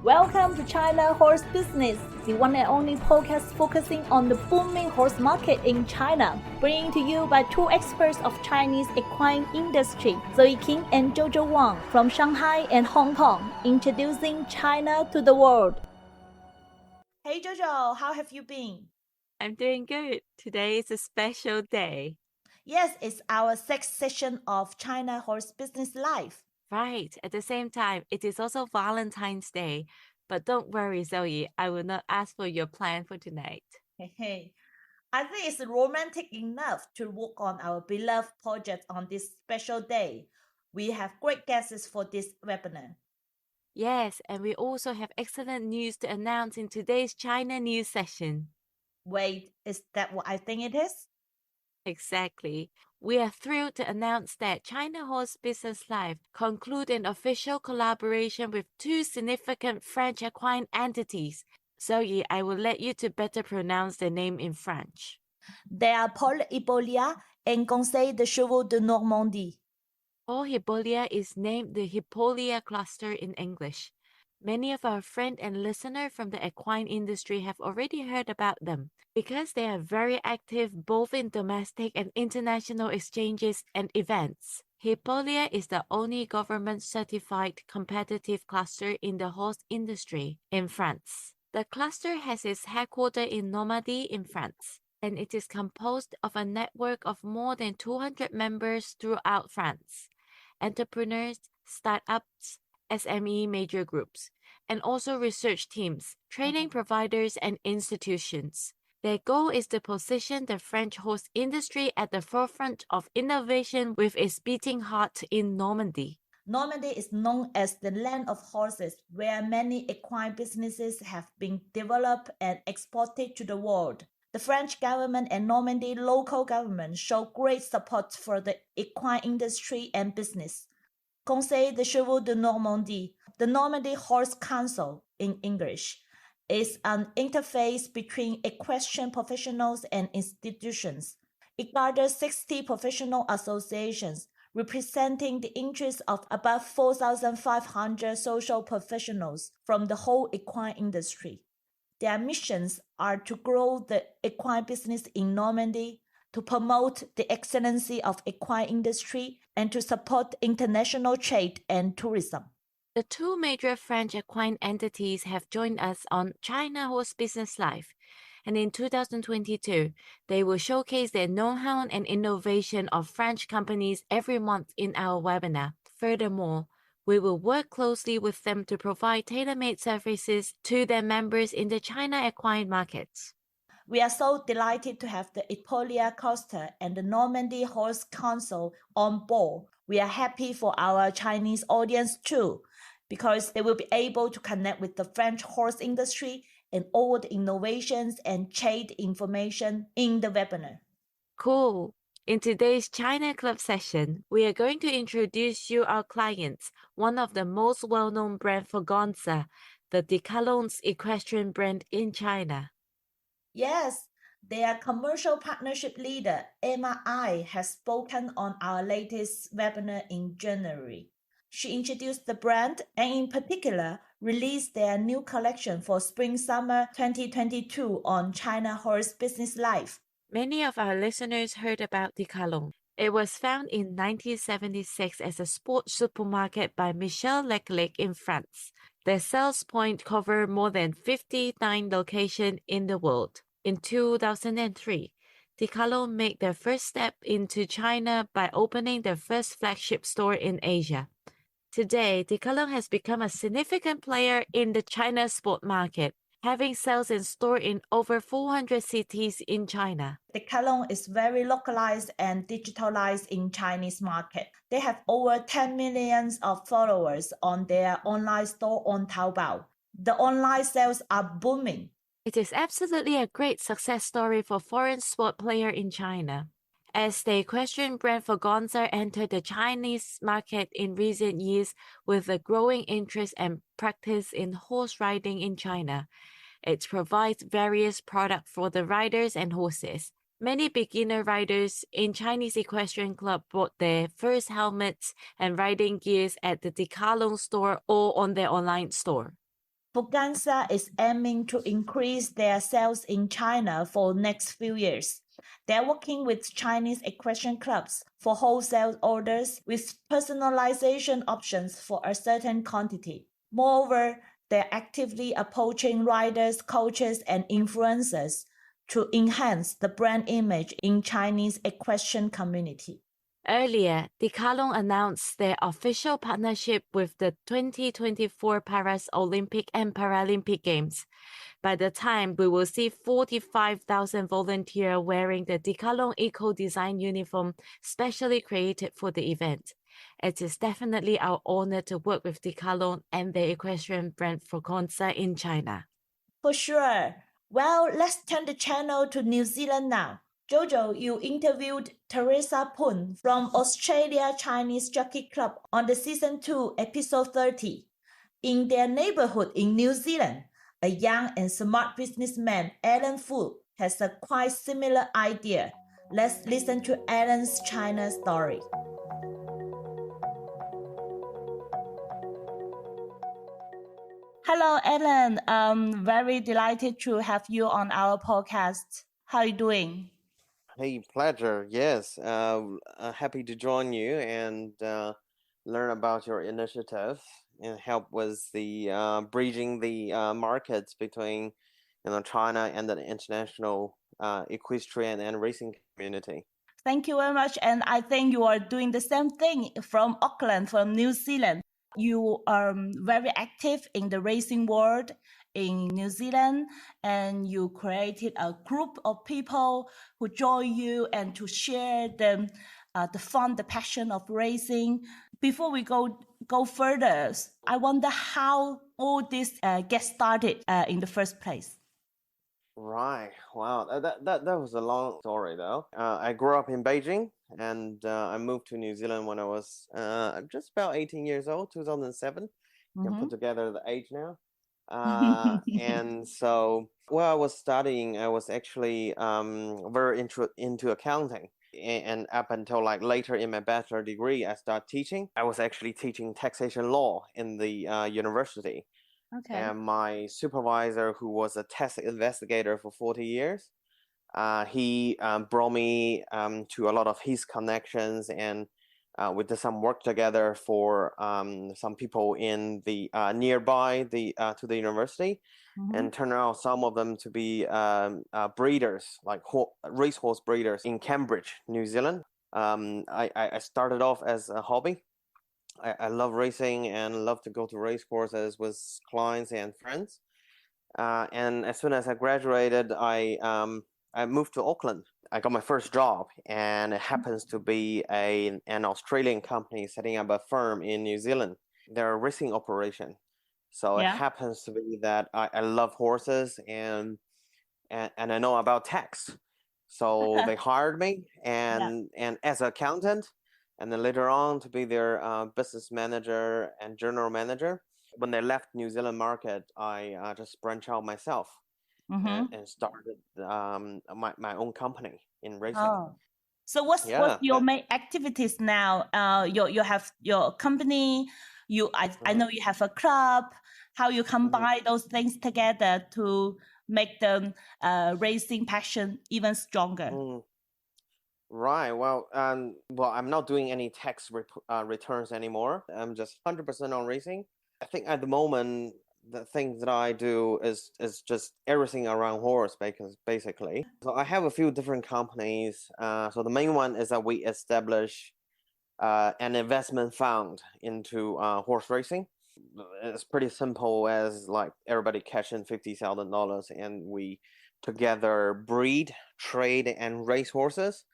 Welcome to China Horse Business, the one and only podcast focusing on the booming horse market in China, bringing to you by two experts of Chinese equine industry, Zoe King and Jojo Wang from Shanghai and Hong Kong, introducing China to the world. Hey Jojo, how have you been? I'm doing good. Today is a special day. Yes, it's our sixth session of China Horse Business Live. Right. At the same time, it is also Valentine's Day. But don't worry, Zoe, I will not ask for your plan for tonight. Hey, I think it's romantic enough to work on our beloved project on this special day. We have great guests for this webinar. Yes, and we also have excellent news to announce in today's China news session. Wait, is that what I think it is? Exactly. We are thrilled to announce that China Horse Business Live conclude an official collaboration with two significant French equine entities. Zoe, I will let you to better pronounce the name in French. They are Paul Hippolia and Conseil de Chevaux de Normandie. Hippolia is named the Hippolia cluster in English. Many of our friends and listeners from the equine industry have already heard about them because they are very active both in domestic and international exchanges and events. Hippolia is the only government-certified competitive cluster in the horse industry in France. The cluster has its headquarters in Normandy in France, and it is composed of a network of more than 200 members throughout France. Entrepreneurs, startups, SME major groups, and also research teams, training providers, and institutions. Their goal is to position the French horse industry at the forefront of innovation with its beating heart in Normandy. Normandy is known as the land of horses, where many equine businesses have been developed and exported to the world. The French government and Normandy local government show great support for the equine industry and business. Conseil de Chevaux de Normandie, the Normandy Horse Council in English, is an interface between equestrian professionals and institutions. It gathers 60 professional associations representing the interests of about 4,500 social professionals from the whole equine industry. Their missions are to grow the equine business in Normandy, to promote the excellency of equine industry, and to support international trade and tourism. The two major French equine entities have joined us on China Horse Business Live, and in 2022, they will showcase their know-how and innovation of French companies every month in our webinar. Furthermore, we will work closely with them to provide tailor-made services to their members in the China equine markets. We are so delighted to have the Hippolia cluster and the Normandy Horse Council on board. We are happy for our Chinese audience too, because they will be able to connect with the French horse industry and all the innovations and trade information in the webinar. Cool. In today's China Club session, we are going to introduce you our clients, one of the most well-known brand Fouganza, the Decathlon's equestrian brand in China. Yes, their commercial partnership leader, Emma Ai, has spoken on our latest webinar in January. She introduced the brand and in particular released their new collection for Spring-Summer 2022 on China Horse Business Live. Many of our listeners heard about Decathlon. It was founded in 1976 as a sports supermarket by Michel Leclerc in France. Their sales point cover more than 59 locations in the world. In 2003, Decathlon made their first step into China by opening their first flagship store in Asia. Today, Decathlon has become a significant player in the China sport market, having sales in store in over 400 cities in China. Decathlon is very localized and digitalized in Chinese market. They have over 10 million of followers on their online store on Taobao. The online sales are booming. It is absolutely a great success story for foreign sport player in China. As the equestrian brand Fouganza entered the Chinese market in recent years with a growing interest and practice in horse riding in China, it provides various products for the riders and horses. Many beginner riders in Chinese Equestrian Club bought their first helmets and riding gears at the Decathlon store or on their online store. Fouganza is aiming to increase their sales in China for next few years. They're working with Chinese equestrian clubs for wholesale orders with personalization options for a certain quantity. Moreover, they're actively approaching riders, coaches, and influencers to enhance the brand image in Chinese equestrian community. Earlier, Decathlon announced their official partnership with the 2024 Paris Olympic and Paralympic Games. By the time we will see 45,000 volunteers wearing the Decathlon eco-design uniform specially created for the event. It is definitely our honor to work with Decathlon and the equestrian brand Fouganza in China. For sure. Well, let's turn the channel to New Zealand now. Jojo, you interviewed Teresa Pun from Australia Chinese Jockey Club on the Season 2, Episode 30. In their neighborhood in New Zealand, a young and smart businessman, Alan Fu, has a quite similar idea. Let's listen to Alan's China story. Hello, Alan. I'm very delighted to have you on our podcast. How are you doing? Hey, pleasure. Yes, happy to join you and learn about your initiative and help with the bridging the markets between China and the international equestrian and racing community. Thank you very much. And I think you are doing the same thing from Auckland, from New Zealand. You are very active in the racing world in New Zealand, and you created a group of people who join you and to share the fun, the passion of racing. Before we go further, I wonder how all this gets started in the first place. Right. Wow. That was a long story though. I grew up in Beijing and I moved to New Zealand when I was just about 18 years old, 2007. Can put together the age now. And so while I was studying, I was actually very into accounting. And up until like later in my bachelor degree, I started teaching. I was actually teaching taxation law in the university. Okay. And my supervisor, who was a tax investigator for 40 years, he brought me to a lot of his connections, and we did some work together for some people in the nearby to the university, and turned out some of them to be breeders, like racehorse breeders in Cambridge, New Zealand. I started off as a hobby. I love racing and love to go to race courses with clients and friends. And as soon as I graduated, I moved to Auckland. I got my first job, and it happens to be an Australian company setting up a firm in New Zealand. They're a racing operation. So it happens to be that I love horses and I know about tax. So they hired me and as an accountant, and then later on to be their business manager and general manager. When they left New Zealand market, I just branched out myself and started my own company in racing. Oh. So what's your main activities now? You have your company. I know you have a club. How you combine those things together to make the racing passion even stronger? Right. Well, I'm not doing any tax returns anymore. I'm just 100% on racing. I think at the moment, the thing that I do is just everything around horse, basically. So I have a few different companies. So the main one is that we establish an investment fund into horse racing. It's pretty simple, as like everybody cash in $50,000 and we together breed, trade, and race horses.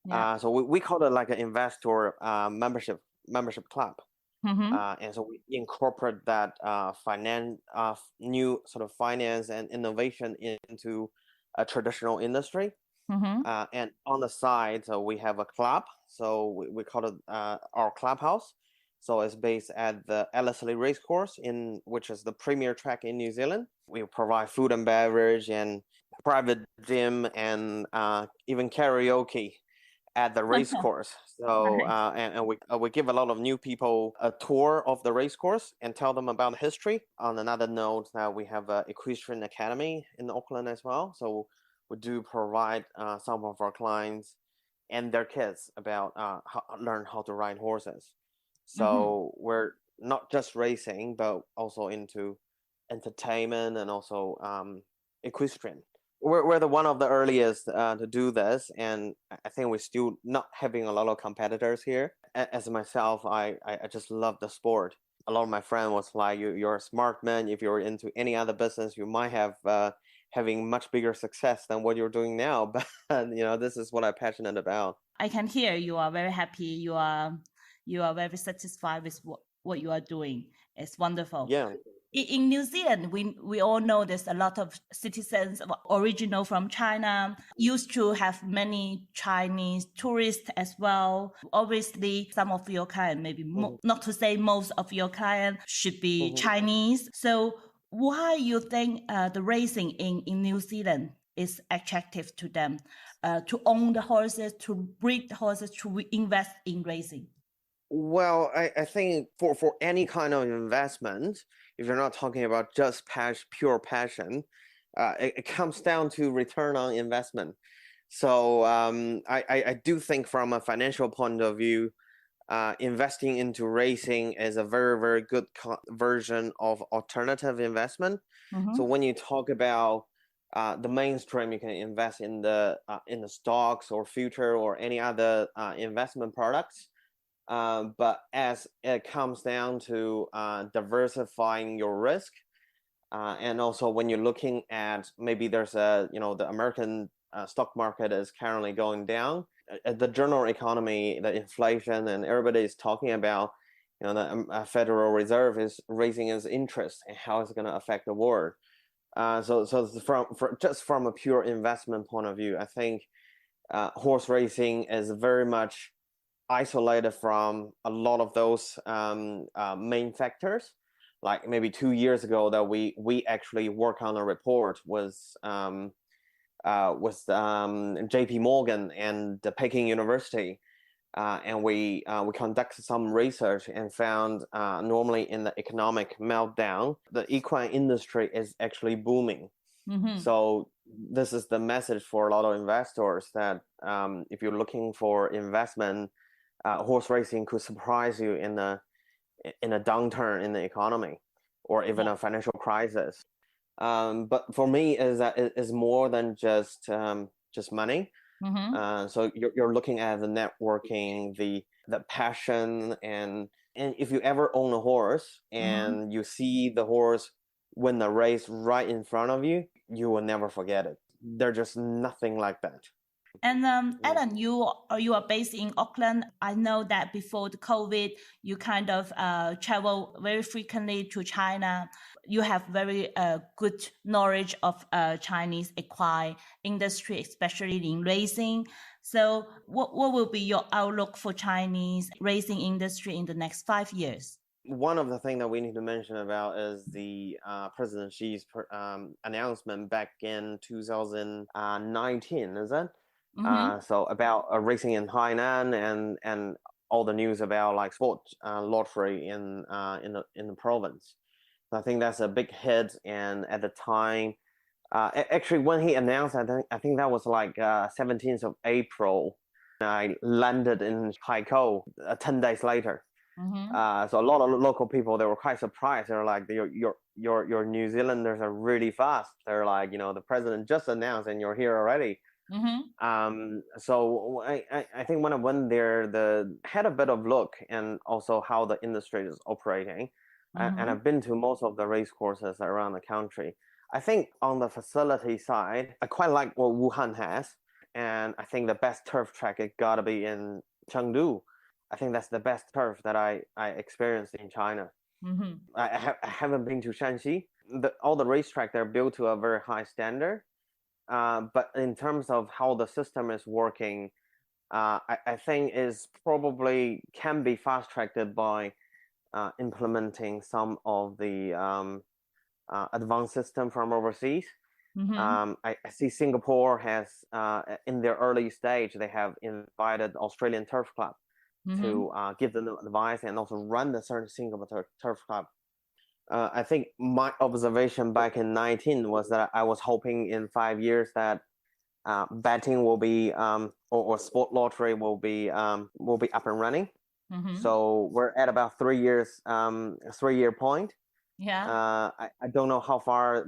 So we call it like an investor membership club. And so we incorporate that new sort of finance and innovation into a traditional industry. And on the side, so we have a club. So we call it our clubhouse. So it's based at the Ellerslie Racecourse, which is the premier track in New Zealand. We provide food and beverage and private gym and even karaoke at the race course. So Right. and we give a lot of new people a tour of the race course and tell them about the history. On another note, that we have an equestrian academy in Auckland as well. So we do provide some of our clients and their kids about learn how to ride horses. So we're not just racing, but also into entertainment and also equestrian. We're the one of the earliest to do this, and I think we're still not having a lot of competitors here. As myself, I just love the sport. A lot of my friends was like, you're a smart man. If you're into any other business, you might have having much bigger success than what you're doing now. But this is what I'm passionate about. I can hear you are very happy. You are very satisfied with what you are doing. It's wonderful. Yeah. In New Zealand, we all know there's a lot of citizens original from China, used to have many Chinese tourists as well. Obviously, some of your clients, maybe not to say most of your clients, should be Chinese. So why you think the racing in New Zealand is attractive to them, to own the horses, to breed the horses, to invest in racing? Well, I think for any kind of investment, if you're not talking about just pure passion, it comes down to return on investment. So I do think from a financial point of view, investing into racing is a very, very good version of alternative investment. So when you talk about the mainstream, you can invest in the stocks or future or any other investment products. But as it comes down to diversifying your risk, and also when you're looking at maybe there's the American stock market is currently going down, the general economy, the inflation, and everybody is talking about, the Federal Reserve is raising its interest and how it's going to affect the world. So from a pure investment point of view, I think horse racing is very much isolated from a lot of those main factors. Like maybe 2 years ago that we actually work on a report with JP Morgan and the Peking University, and we conducted some research and found normally in the economic meltdown, the equine industry is actually booming. So this is the message for a lot of investors that if you're looking for investment, horse racing could surprise you in a downturn in the economy or even a financial crisis. But for me, is that it is more than just money. So you're looking at the networking, the passion, and if you ever own a horse and you see the horse win the race right in front of you, you will never forget it. There's just nothing like that. And Alan, you are based in Auckland. I know that before the COVID, you kind of travel very frequently to China. You have very good knowledge of Chinese equine industry, especially in racing. So what will be your outlook for Chinese racing industry in the next 5 years? One of the things that we need to mention about is the President Xi's announcement back in 2019, is it? So about racing in Hainan and all the news about like sport lottery in the province. So I think that's a big hit. And at the time, actually when he announced, I think that was like 17th of April. I landed in Haikou 10 days later. So a lot of local people, they were quite surprised. They're like, your New Zealanders are really fast. They're like, the president just announced and you're here already. So I think when I went there, had a bit of look and also how the industry is operating. And I've been to most of the race courses around the country. I think on the facility side, I quite like what Wuhan has. And I think the best turf track, it gotta be in Chengdu. I think that's the best turf that I experienced in China. I haven't been to Shanxi. All the racetrack, they're built to a very high standard. But in terms of how the system is working, I think is probably can be fast-tracked by implementing some of the advanced system from overseas. I see Singapore has, in their early stage, they have invited Australian Turf Club to give them advice and also run the certain Singapore Turf Club. I think my observation back in 19 was that I was hoping in 5 years that betting will be or sport lottery will be up and running. So we're at about 3 years, 3-year point. Yeah. I don't know how far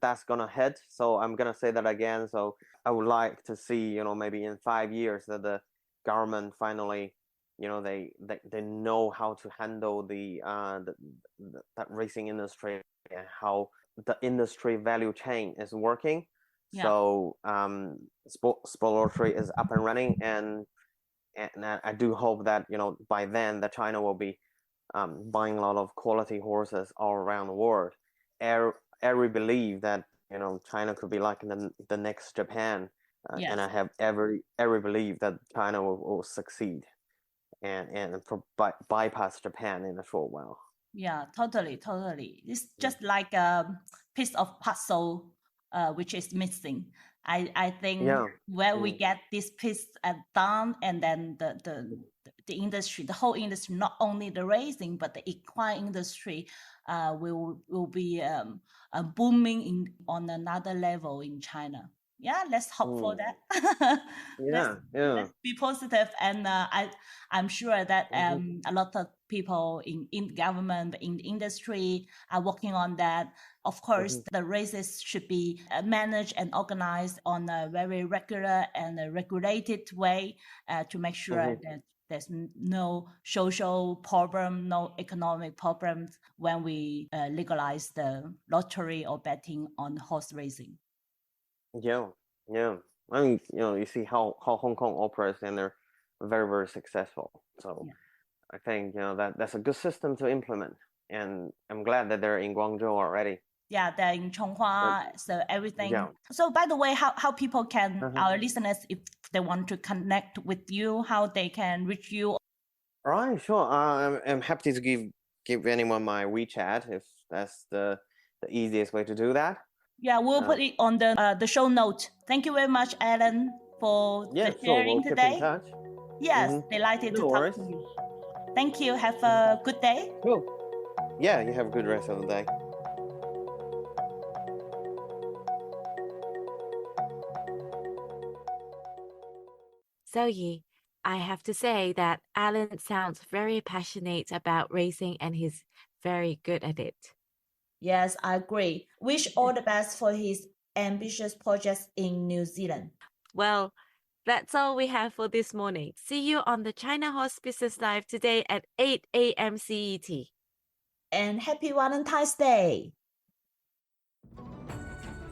that's gonna hit. So I'm gonna say that again. So I would like to see, maybe in 5 years that the government finally, they know how to handle that racing industry and how the industry value chain is working. Yeah. So sport lottery is up and running, and I do hope that by then that China will be buying a lot of quality horses all around the world. Every believe that China could be like the next Japan, Yes. and I have every belief that China will succeed and bypass Japan in a short while. Yeah, totally. It's just like a piece of puzzle which is missing. I think when we get this piece done, and then the industry, the whole industry, not only the racing but the equine industry, will be booming on another level in China. Yeah, let's hope for that. Let's be positive, and I'm sure that a lot of people in government, in the industry are working on that. Of course, the races should be managed and organized on a very regular and a regulated way to make sure that there's no social problem, no economic problems when we legalize the lottery or betting on horse racing. Yeah. I mean, you see how Hong Kong operates, and they're very, very successful. So I think that's a good system to implement, and I'm glad that they're in Guangzhou already. Yeah, they're in Chonghua, so everything. Yeah. So by the way, how people can, our listeners, if they want to connect with you, how they can reach you? All right, sure. I'm happy to give anyone my WeChat if that's the easiest way to do that. Yeah, we'll put it on the show note. Thank you very much, Alan, for the sharing today. Keep in touch. Yes, delighted to talk to you. Thank you. Have a good day. Cool. Yeah, you have a good rest of the day. Zoe, I have to say that Alan sounds very passionate about racing and he's very good at it. Yes, I agree. Wish all the best for his ambitious projects in New Zealand. Well, that's all we have for this morning. See you on the China Horse Business Live today at 8 a.m. CET. And happy Valentine's Day!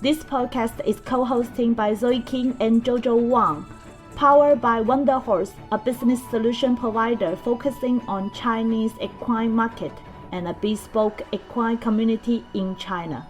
This podcast is co-hosted by Zoe King and Jojo Wang, powered by Wonder Horse, a business solution provider focusing on Chinese equine market and a bespoke equine community in China.